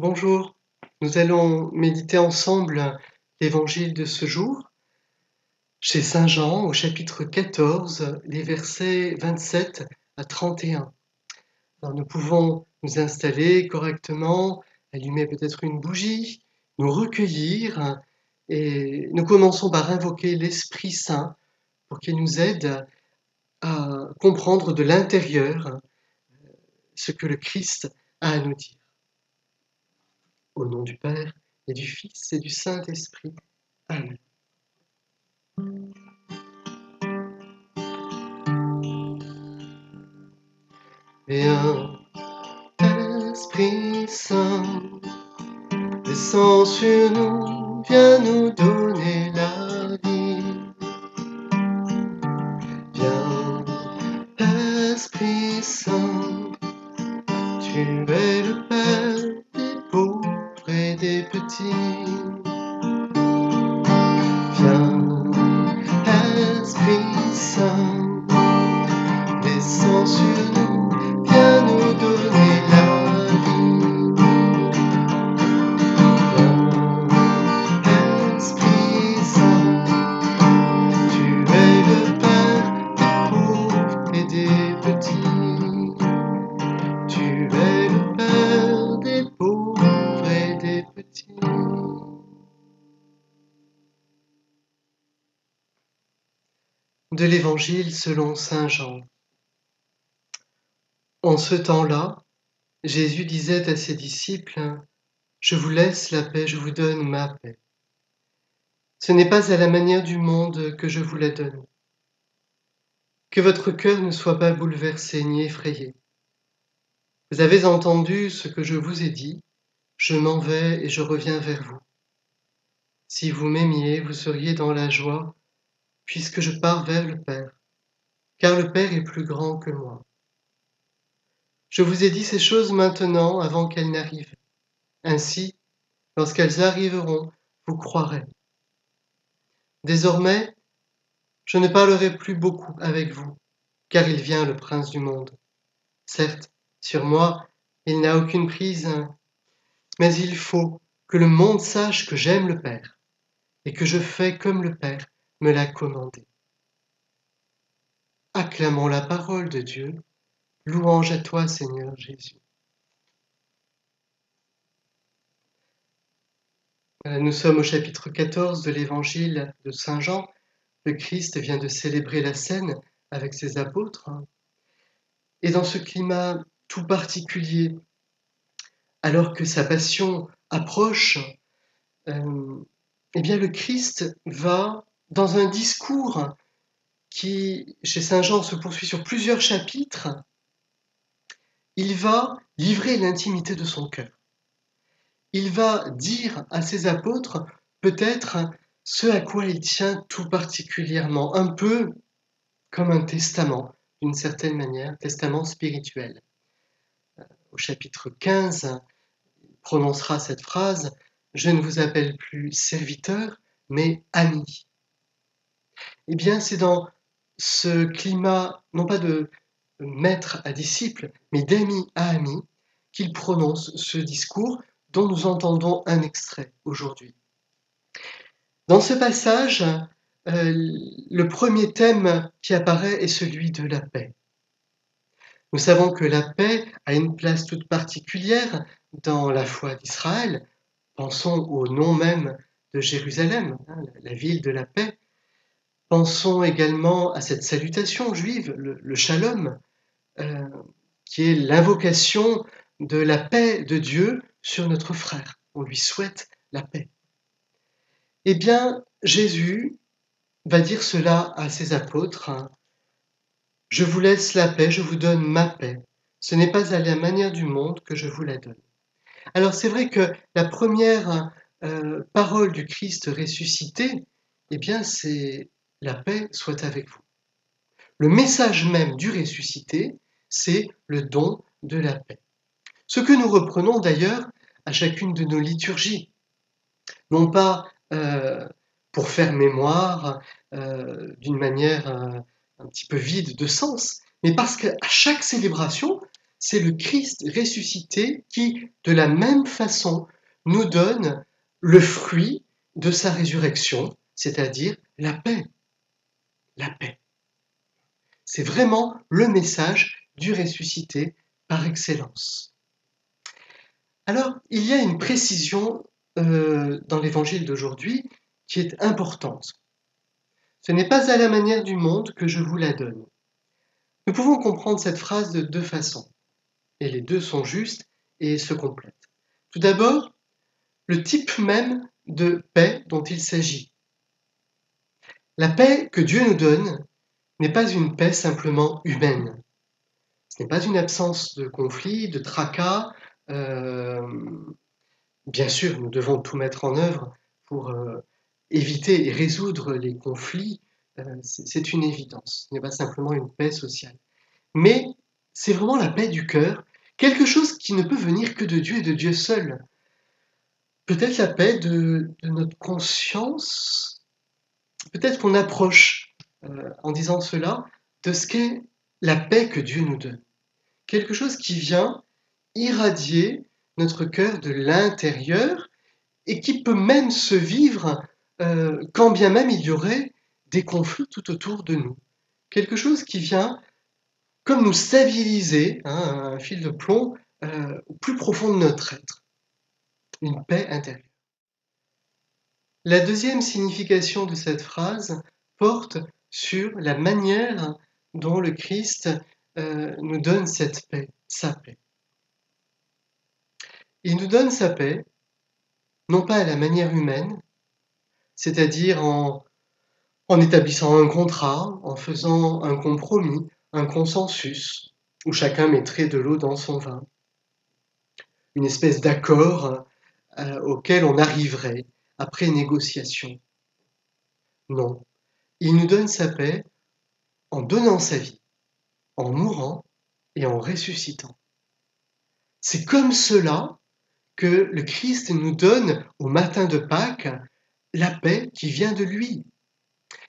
Bonjour, nous allons méditer ensemble l'évangile de ce jour, chez Saint Jean au chapitre 14, les versets 27 à 31. Alors nous pouvons nous installer correctement, allumer peut-être une bougie, nous recueillir et nous commençons par invoquer l'Esprit Saint pour qu'il nous aide à comprendre de l'intérieur ce que le Christ a à nous dire. Au nom du Père et du Fils et du Saint-Esprit. Amen. Viens, Esprit Saint, descends sur nous, viens nous donner la vie. Viens, Esprit Saint, tu es le Père des pauvres et des petits. Viens, Esprit Saint, descends sur nous, viens nous donner la vie. Viens, Esprit Saint, tu es le Père des pauvres et des petits. Tu es le Père des pauvres et des petits. De l'Évangile selon saint Jean. En ce temps-là, Jésus disait à ses disciples : « Je vous laisse la paix, je vous donne ma paix. Ce n'est pas à la manière du monde que je vous la donne. Que votre cœur ne soit pas bouleversé ni effrayé. Vous avez entendu ce que je vous ai dit, je m'en vais et je reviens vers vous. Si vous m'aimiez, vous seriez dans la joie, puisque je pars vers le Père, car le Père est plus grand que moi. Je vous ai dit ces choses maintenant avant qu'elles n'arrivent. Ainsi, lorsqu'elles arriveront, vous croirez. Désormais, je ne parlerai plus beaucoup avec vous, car il vient le prince du monde. Certes, sur moi, il n'a aucune prise, mais il faut que le monde sache que j'aime le Père et que je fais comme le Père me l'a commandé. Acclamons la parole de Dieu. Louange à toi, Seigneur Jésus. Nous sommes au chapitre 14 de l'évangile de Saint Jean. Le Christ vient de célébrer la scène avec ses apôtres. Et dans ce climat tout particulier, alors que sa passion approche, eh bien le Christ va, dans un discours qui, chez Saint Jean, se poursuit sur plusieurs chapitres, il va livrer l'intimité de son cœur. Il va dire à ses apôtres peut-être ce à quoi il tient tout particulièrement, un peu comme un testament, d'une certaine manière, testament spirituel. Au chapitre 15, il prononcera cette phrase « Je ne vous appelle plus serviteur, mais ami ». Eh bien, c'est dans ce climat, non pas de maître à disciple, mais d'ami à ami, qu'il prononce ce discours dont nous entendons un extrait aujourd'hui. Dans ce passage, le premier thème qui apparaît est celui de la paix. Nous savons que la paix a une place toute particulière dans la foi d'Israël. Pensons au nom même de Jérusalem, la ville de la paix. Pensons également à cette salutation juive, le shalom, qui est l'invocation de la paix de Dieu sur notre frère. On lui souhaite la paix. Eh bien, Jésus va dire cela à ses apôtres. Je vous laisse la paix, je vous donne ma paix. Ce n'est pas à la manière du monde que je vous la donne. Alors c'est vrai que la première parole du Christ ressuscité, eh bien c'est la paix soit avec vous. Le message même du ressuscité, c'est le don de la paix. Ce que nous reprenons d'ailleurs à chacune de nos liturgies. Non pas pour faire mémoire d'une manière un petit peu vide de sens, mais parce qu'à chaque célébration, c'est le Christ ressuscité qui, de la même façon, nous donne le fruit de sa résurrection, c'est-à-dire la paix. La paix. C'est vraiment le message du ressuscité par excellence. Alors, il y a une précision dans l'évangile d'aujourd'hui qui est importante. Ce n'est pas à la manière du monde que je vous la donne. Nous pouvons comprendre cette phrase de deux façons, et les deux sont justes et se complètent. Tout d'abord, le type même de paix dont il s'agit. La paix que Dieu nous donne n'est pas une paix simplement humaine. Ce n'est pas une absence de conflit, de tracas. Bien sûr, nous devons tout mettre en œuvre pour éviter et résoudre les conflits. C'est une évidence. Ce n'est pas simplement une paix sociale. Mais c'est vraiment la paix du cœur, quelque chose qui ne peut venir que de Dieu et de Dieu seul. Peut-être la paix de notre conscience, peut-être qu'on approche, en disant cela, de ce qu'est la paix que Dieu nous donne. Quelque chose qui vient irradier notre cœur de l'intérieur et qui peut même se vivre quand bien même il y aurait des conflits tout autour de nous. Quelque chose qui vient comme nous stabiliser, un fil de plomb au plus profond de notre être. Une paix intérieure. La deuxième signification de cette phrase porte sur la manière dont le Christ nous donne cette paix, sa paix. Il nous donne sa paix, non pas à la manière humaine, c'est-à-dire en établissant un contrat, en faisant un compromis, un consensus, où chacun mettrait de l'eau dans son vin. Une espèce d'accord auquel on arriverait après négociation. Non, il nous donne sa paix en donnant sa vie, en mourant et en ressuscitant. C'est comme cela que le Christ nous donne au matin de Pâques la paix qui vient de lui.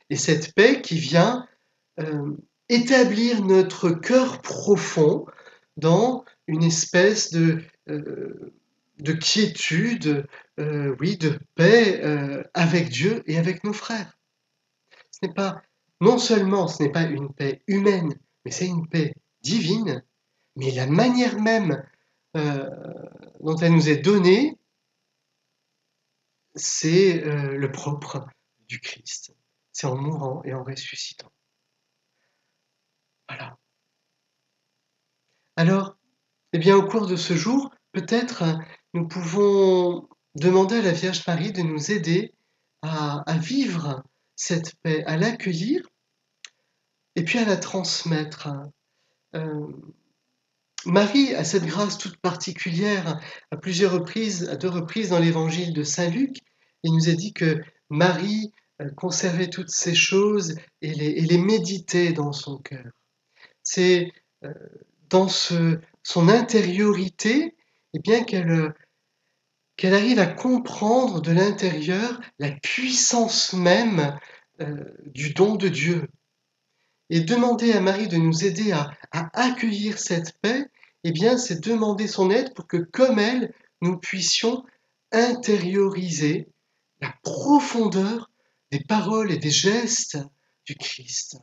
Et cette paix qui vient établir notre cœur profond dans une espèce de quiétude, oui, de paix avec Dieu et avec nos frères. Ce n'est pas, non seulement ce n'est pas une paix humaine, mais c'est une paix divine, mais la manière même dont elle nous est donnée, c'est le propre du Christ. C'est en mourant et en ressuscitant. Voilà. Alors, eh bien, au cours de ce jour, peut-être nous pouvons demander à la Vierge Marie de nous aider à vivre cette paix, à l'accueillir et puis à la transmettre. Marie a cette grâce toute particulière à plusieurs reprises, à 2 reprises dans l'évangile de Saint Luc. Il nous est dit que Marie conservait toutes ces choses et les méditait dans son cœur. C'est dans son intériorité eh bien, qu'elle arrive à comprendre de l'intérieur la puissance même du don de Dieu. Et demander à Marie de nous aider à accueillir cette paix, eh bien, c'est demander son aide pour que, comme elle, nous puissions intérioriser la profondeur des paroles et des gestes du Christ.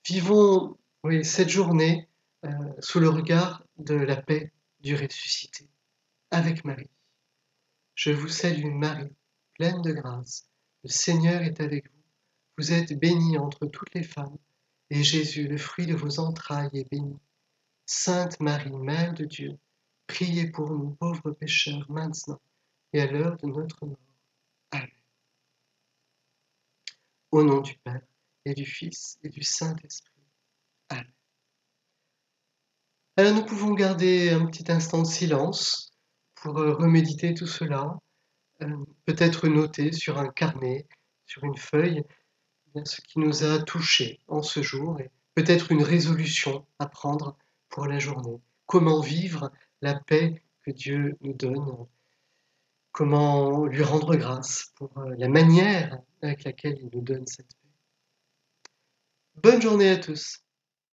Vivons cette journée sous le regard de la paix du ressuscité, avec Marie. Je vous salue Marie, pleine de grâce, le Seigneur est avec vous. Vous êtes bénie entre toutes les femmes, et Jésus, le fruit de vos entrailles, est béni. Sainte Marie, Mère de Dieu, priez pour nous pauvres pécheurs, maintenant et à l'heure de notre mort. Amen. Au nom du Père, et du Fils, et du Saint-Esprit. Amen. Alors nous pouvons garder un petit instant de silence pour reméditer tout cela, peut-être noter sur un carnet, sur une feuille, ce qui nous a touchés en ce jour et peut-être une résolution à prendre pour la journée. Comment vivre la paix que Dieu nous donne? Comment lui rendre grâce pour la manière avec laquelle il nous donne cette paix? Bonne journée à tous!